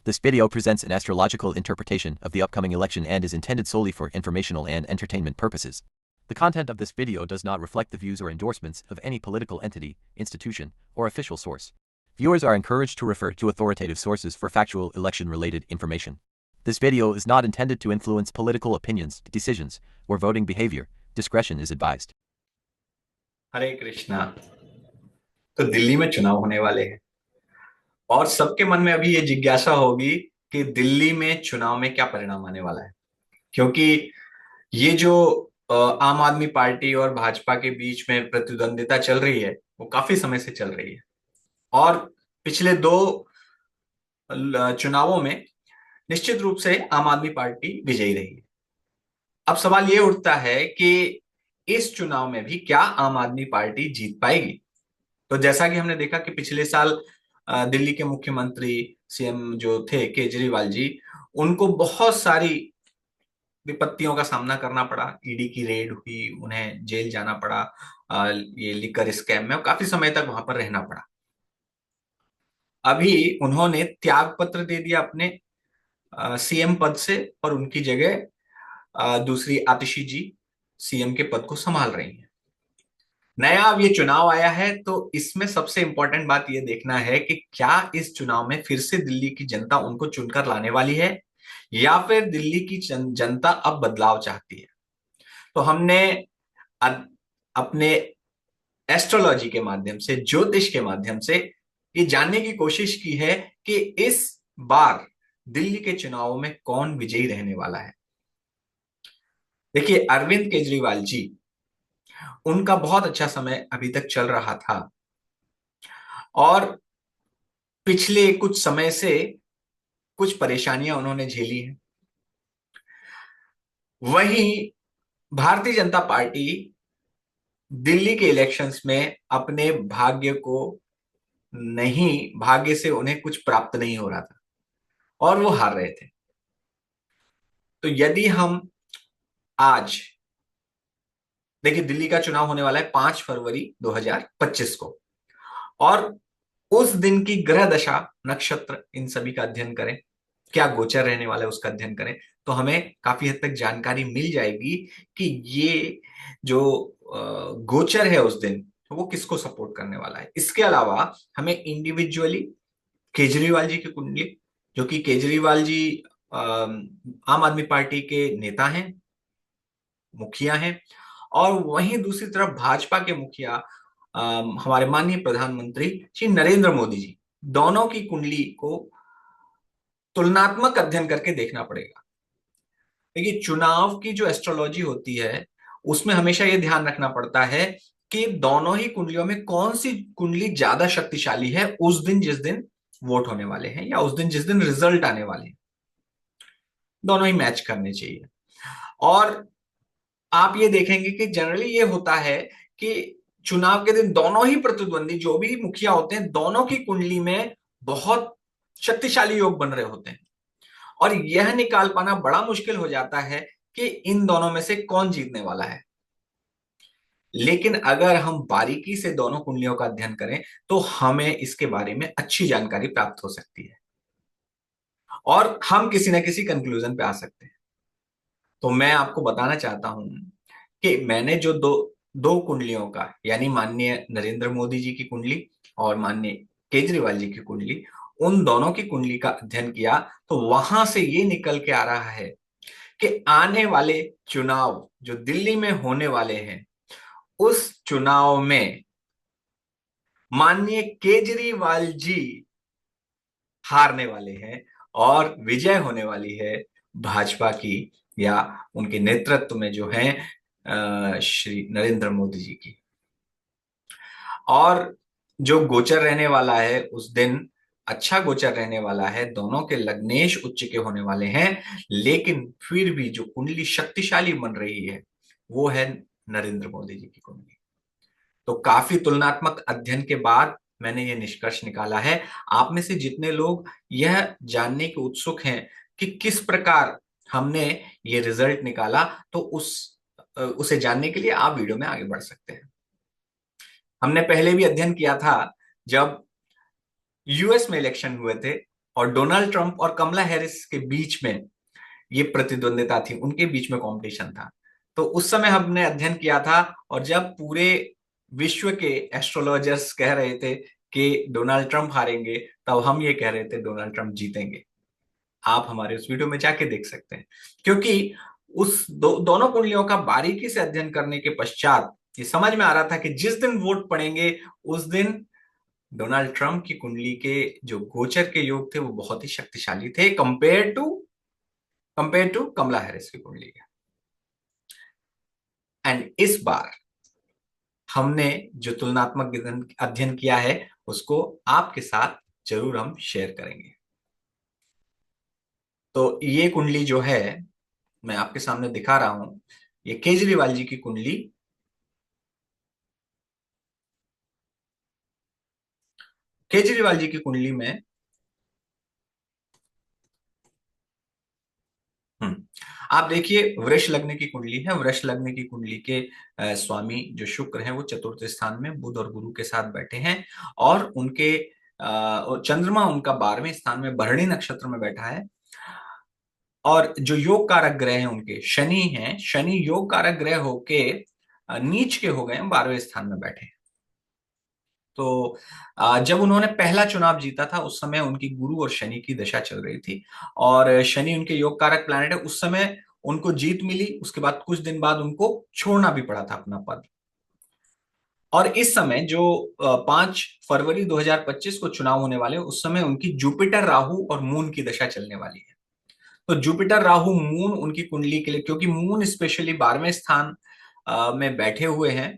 This video presents an astrological interpretation of the upcoming election and is intended solely for informational and entertainment purposes. The content of this video does not reflect the views or endorsements of any political entity, institution, or official source. Viewers are encouraged to refer to authoritative sources for factual election-related information. This video is not intended to influence political opinions, decisions, or voting behavior. Discretion is advised. हरे कृष्णा। तो दिल्ली में चुनाव होने वाले हैं और सबके मन में अभी ये जिज्ञासा होगी कि दिल्ली में चुनाव में क्या परिणाम आने वाला है, क्योंकि ये जो आम आदमी पार्टी और भाजपा के बीच में प्रतिद्वंदिता चल रही है वो काफी समय से चल रही है और पिछले दो चुनावों में निश्चित रूप से आम आदमी पार्टी विजयी रही है। अब सवाल ये उठता है कि इस चुनाव में भी क्या आम आदमी पार्टी जीत पाएगी। तो जैसा कि हमने देखा कि पिछले साल दिल्ली के मुख्यमंत्री सीएम जो थे केजरीवाल जी, उनको बहुत सारी विपत्तियों का सामना करना पड़ा। ईडी की रेड हुई, उन्हें जेल जाना पड़ा, ये लिकर स्कैम में काफी समय तक वहां पर रहना पड़ा। अभी उन्होंने त्याग पत्र दे दिया अपने सीएम पद से और उनकी जगह दूसरी आतिशी जी सीएम के पद को संभाल रही हैं। नया अब ये चुनाव आया है तो इसमें सबसे इंपॉर्टेंट बात ये देखना है कि क्या इस चुनाव में फिर से दिल्ली की जनता उनको चुनकर लाने वाली है या फिर दिल्ली की जनता अब बदलाव चाहती है। तो हमने अपने एस्ट्रोलॉजी के माध्यम से, ज्योतिष के माध्यम से ये जानने की कोशिश की है कि इस बार दिल्ली के चुनावों में कौन विजयी रहने वाला है। देखिए, अरविंद केजरीवाल जी, उनका बहुत अच्छा समय अभी तक चल रहा था और पिछले कुछ समय से कुछ परेशानियां उन्होंने झेली हैं। वहीं भारतीय जनता पार्टी दिल्ली के इलेक्शंस में अपने भाग्य से उन्हें कुछ प्राप्त नहीं हो रहा था और वो हार रहे थे। तो यदि हम आज देखिए, दिल्ली का चुनाव होने वाला है 5 फरवरी 2025 को और उस दिन की ग्रह दशा, नक्षत्र, इन सभी का अध्ययन करें, क्या गोचर रहने वाला है उसका अध्ययन करें, तो हमें काफी हद तक जानकारी मिल जाएगी कि ये जो गोचर है उस दिन वो किसको सपोर्ट करने वाला है। इसके अलावा हमें इंडिविजुअली केजरीवाल जी की कुंडली, जो कि केजरीवाल जी आम आदमी पार्टी के नेता हैं, मुखिया हैं, और वहीं दूसरी तरफ भाजपा के मुखिया हमारे माननीय प्रधानमंत्री श्री नरेंद्र मोदी जी, दोनों की कुंडली को तुलनात्मक अध्ययन करके देखना पड़ेगा। देखिए, चुनाव की जो एस्ट्रोलॉजी होती है उसमें हमेशा यह ध्यान रखना पड़ता है कि दोनों ही कुंडलियों में कौन सी कुंडली ज्यादा शक्तिशाली है उस दिन जिस दिन वोट होने वाले हैं या उस दिन जिस दिन रिजल्ट आने वाले हैं। दोनों ही मैच करने चाहिए। और आप ये देखेंगे कि जनरली ये होता है कि चुनाव के दिन दोनों ही प्रतिद्वंदी जो भी मुखिया होते हैं, दोनों की कुंडली में बहुत शक्तिशाली योग बन रहे होते हैं और यह निकाल पाना बड़ा मुश्किल हो जाता है कि इन दोनों में से कौन जीतने वाला है। लेकिन अगर हम बारीकी से दोनों कुंडलियों का अध्ययन करें तो हमें इसके बारे में अच्छी जानकारी प्राप्त हो सकती है और हम किसी ना किसी कंक्लूजन पे आ सकते हैं। तो मैं आपको बताना चाहता हूं कि मैंने जो दो दो कुंडलियों का, यानी माननीय नरेंद्र मोदी जी की कुंडली और माननीय केजरीवाल जी की कुंडली, उन दोनों की कुंडली का अध्ययन किया तो वहां से ये निकल के आ रहा है कि आने वाले चुनाव जो दिल्ली में होने वाले हैं उस चुनाव में माननीय केजरीवाल जी हारने वाले हैं और विजय होने वाली है भाजपा की, या उनके नेतृत्व में जो है श्री नरेंद्र मोदी जी की। और जो गोचर रहने वाला है उस दिन अच्छा गोचर रहने वाला है, दोनों के लग्नेश उच्च के होने वाले हैं, लेकिन फिर भी जो कुंडली शक्तिशाली बन रही है वो है नरेंद्र मोदी जी की कुंडली। तो काफी तुलनात्मक अध्ययन के बाद मैंने ये निष्कर्ष निकाला है। आप में से जितने लोग यह जानने के उत्सुक हैं कि किस प्रकार हमने ये रिजल्ट निकाला, तो उसे जानने के लिए आप वीडियो में आगे बढ़ सकते हैं। हमने पहले भी अध्ययन किया था जब यूएस में इलेक्शन हुए थे और डोनाल्ड ट्रंप और कमला हैरिस के बीच में ये प्रतिद्वंदिता थी, उनके बीच में कंपटीशन था। तो उस समय हमने अध्ययन किया था, और जब पूरे विश्व के एस्ट्रोलॉजर्स कह रहे थे कि डोनाल्ड ट्रंप हारेंगे, तब हम ये कह रहे थे डोनाल्ड ट्रंप जीतेंगे। आप हमारे उस वीडियो में जाके देख सकते हैं, क्योंकि उस दोनों कुंडलियों का बारीकी से अध्ययन करने के पश्चात ये समझ में आ रहा था कि जिस दिन वोट पड़ेंगे उस दिन डोनाल्ड ट्रंप की कुंडली के जो गोचर के योग थे वो बहुत ही शक्तिशाली थे, कंपेयर टू कमला हैरिस की कुंडली के। एंड इस बार हमने जो तुलनात्मक अध्ययन किया है उसको आपके साथ जरूर हम शेयर करेंगे। तो ये कुंडली जो है मैं आपके सामने दिखा रहा हूं, ये केजरीवाल जी की कुंडली। केजरीवाल जी की कुंडली में आप देखिए, वृष लग्न की कुंडली है। वृष लग्न की कुंडली के स्वामी जो शुक्र हैं वो चतुर्थ स्थान में बुध और गुरु के साथ बैठे हैं, और उनके और चंद्रमा उनका 12वें स्थान में भरणी नक्षत्र में बैठा है। और जो योग कारक ग्रह हैं उनके शनि हैं, शनि योग कारक ग्रह होके नीच के हो गए हैं, 12वें स्थान में बैठे हैं। तो जब उन्होंने पहला चुनाव जीता था उस समय उनकी गुरु और शनि की दशा चल रही थी, और शनि उनके योग कारक प्लैनेट है। उस समय उनको जीत मिली, उसके बाद कुछ दिन बाद उनको छोड़ना भी पड़ा था अपना पद। और इस समय जो 5 फरवरी 2025 को चुनाव होने वाले उस समय उनकी जुपिटर राहु और मून की दशा चलने वाली है। तो जुपिटर राहु मून उनकी कुंडली के लिए, क्योंकि मून स्पेशली 12वें स्थान में बैठे हुए हैं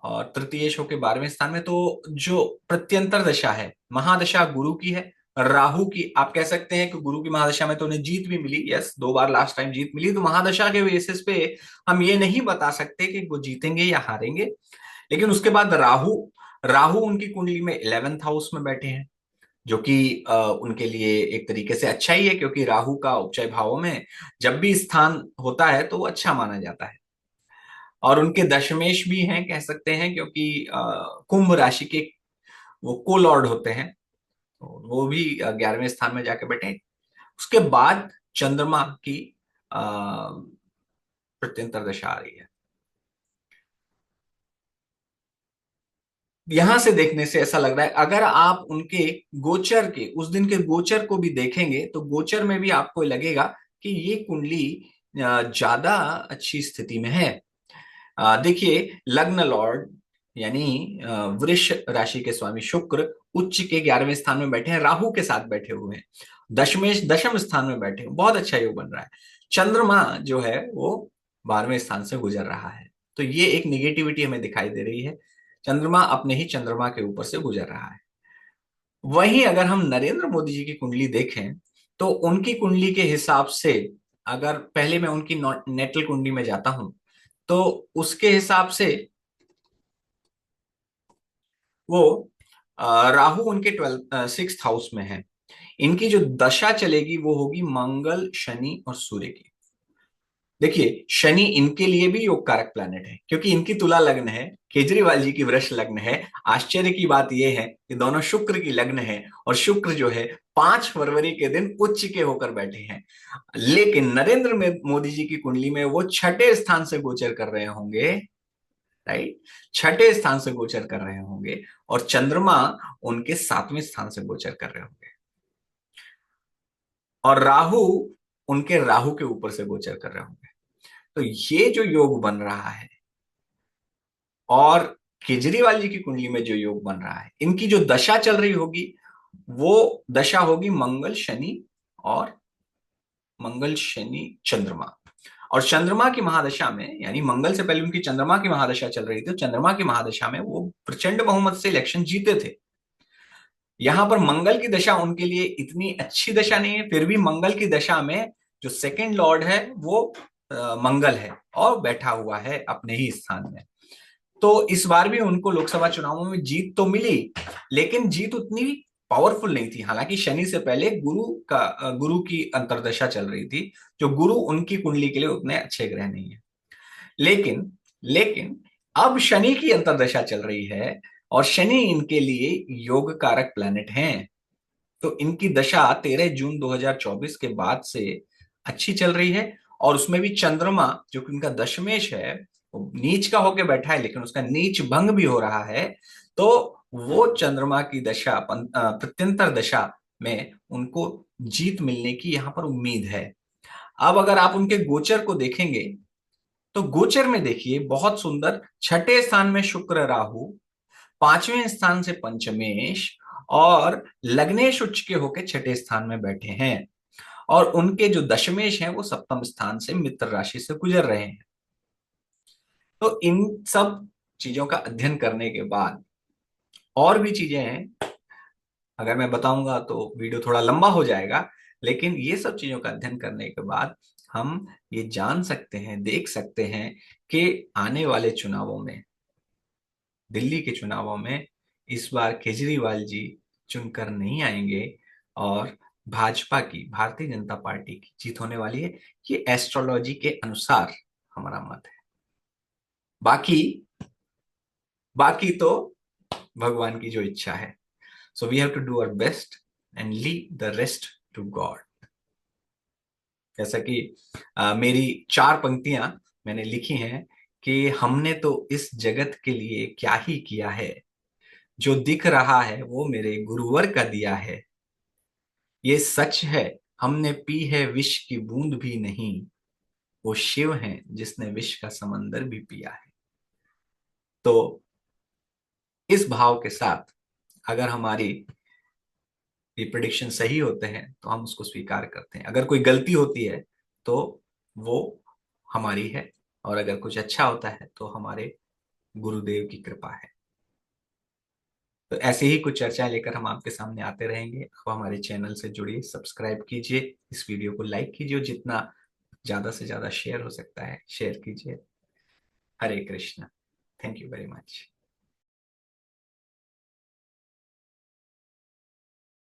और तृतीयेश होके 12वें स्थान में, तो जो प्रत्यंतर दशा है, महादशा गुरु की है, राहु की आप कह सकते हैं कि गुरु की महादशा में तो उन्हें जीत भी मिली, यस 2 बार लास्ट टाइम जीत मिली। तो महादशा के बेसिस पे हम ये नहीं बता सकते कि वो जीतेंगे या हारेंगे। लेकिन उसके बाद राहु, राहु उनकी कुंडली में 11th हाउस में बैठे हैं, जो कि उनके लिए एक तरीके से अच्छा ही है, क्योंकि राहु का उपचय भावों में जब भी स्थान होता है तो वो अच्छा माना जाता है। और उनके दशमेश भी हैं कह सकते हैं, क्योंकि कुंभ राशि के वो को लॉर्ड होते हैं, तो वो भी 11वें स्थान में जाके बैठे। उसके बाद चंद्रमा की प्रत्यंतर दशा आ रही है। यहां से देखने से ऐसा लग रहा है, अगर आप उनके गोचर के उस दिन के गोचर को भी देखेंगे तो गोचर में भी आपको लगेगा कि ये कुंडली ज्यादा अच्छी स्थिति में है। देखिए, लग्न लॉर्ड यानी वृष राशि के स्वामी शुक्र उच्च के 11वें स्थान में बैठे हैं, राहु के साथ बैठे हुए हैं, दशमेश दशम स्थान में बैठे हैं, बहुत अच्छा योग बन रहा है। चंद्रमा जो है वो 12वें स्थान से गुजर रहा है, तो ये एक निगेटिविटी हमें दिखाई दे रही है। चंद्रमा अपने ही चंद्रमा के ऊपर से गुजर रहा है। वहीं अगर हम नरेंद्र मोदी जी की कुंडली देखें तो उनकी कुंडली के हिसाब से, अगर पहले मैं उनकी नेटल कुंडली में जाता हूं तो उसके हिसाब से वो राहु उनके 6th हाउस में है। इनकी जो दशा चलेगी वो होगी मंगल शनि और सूर्य की। देखिए, शनि इनके लिए भी योग कारक प्लैनेट है, क्योंकि इनकी तुला लग्न है, केजरीवाल जी की वृष लग्न है। आश्चर्य की बात यह है कि दोनों शुक्र की लग्न है, और शुक्र जो है 5 फरवरी के दिन उच्च के होकर बैठे हैं। लेकिन नरेंद्र मोदी जी की कुंडली में वो छठे स्थान से गोचर कर रहे होंगे, राइट, छठे स्थान से गोचर कर रहे होंगे, और चंद्रमा उनके 7वें स्थान से गोचर कर रहे होंगे, और राहु उनके राहु के ऊपर से गोचर कर रहे होंगे। तो ये जो योग बन रहा है, और केजरीवाल जी की कुंडली में जो योग बन रहा है, इनकी जो दशा चल रही होगी वो दशा होगी मंगल शनि, और मंगल शनि चंद्रमा। और चंद्रमा की महादशा में, यानी मंगल से पहले उनकी चंद्रमा की महादशा चल रही थी, चंद्रमा की महादशा में वो प्रचंड बहुमत से इलेक्शन जीते थे। यहां पर मंगल की दशा उनके लिए इतनी अच्छी दशा नहीं है, फिर भी मंगल की दशा में जो सेकंड लॉर्ड है वो मंगल है, और बैठा हुआ है अपने ही स्थान में। तो इस बार भी उनको लोकसभा चुनावों में जीत तो मिली, लेकिन जीत उतनी पावरफुल नहीं थी। हालांकि शनि से पहले गुरु की अंतर्दशा चल रही थी, जो गुरु उनकी कुंडली के लिए उतने अच्छे ग्रह नहीं है। लेकिन लेकिन अब शनि की अंतर्दशा चल रही है, और शनि इनके लिए योग कारक प्लैनेट हैं। तो इनकी दशा 13 जून 2024 के बाद से अच्छी चल रही है। और उसमें भी चंद्रमा जो कि उनका दशमेश है, वो नीच का होके बैठा है, लेकिन उसका नीच भंग भी हो रहा है। तो वो चंद्रमा की दशा प्रत्यंतर दशा में उनको जीत मिलने की यहां पर उम्मीद है। अब अगर आप उनके गोचर को देखेंगे तो गोचर में देखिए बहुत सुंदर, छठे स्थान में शुक्र राहु, पांचवें स्थान से पंचमेश और लग्नेश उच्च के होके छठे स्थान में बैठे हैं। और उनके जो दशमेश हैं वो सप्तम स्थान से मित्र राशि से गुजर रहे हैं। तो इन सब चीजों का अध्ययन करने के बाद और भी चीजें हैं, अगर मैं बताऊंगा तो वीडियो थोड़ा लंबा हो जाएगा, लेकिन ये सब चीजों का अध्ययन करने के बाद हम ये जान सकते हैं, देख सकते हैं कि आने वाले चुनावों में, दिल्ली के चुनावों में इस बार केजरीवाल जी चुनकर नहीं आएंगे और भाजपा की, भारतीय जनता पार्टी की जीत होने वाली है। ये एस्ट्रोलॉजी के अनुसार हमारा मत है। बाकी बाकी तो भगवान की जो इच्छा है। So we have to do our best and leave the rest to God. जैसा कि मेरी 4 पंक्तियां मैंने लिखी हैं कि हमने तो इस जगत के लिए क्या ही किया है, जो दिख रहा है वो मेरे गुरुवर का दिया है। ये सच है, हमने पी है विष की बूंद भी नहीं, वो शिव हैं जिसने विष का समंदर भी पिया है। तो इस भाव के साथ अगर हमारी ये प्रिडिक्शन सही होते हैं तो हम उसको स्वीकार करते हैं, अगर कोई गलती होती है तो वो हमारी है, और अगर कुछ अच्छा होता है तो हमारे गुरुदेव की कृपा है। तो ऐसे ही कुछ चर्चाएं लेकर हम आपके सामने आते रहेंगे। आप हमारे चैनल से जुड़िए, सब्सक्राइब कीजिए, इस वीडियो को लाइक कीजिए, और जितना ज्यादा से ज्यादा शेयर हो सकता है शेयर कीजिए। Hare Krishna. Thank you very much.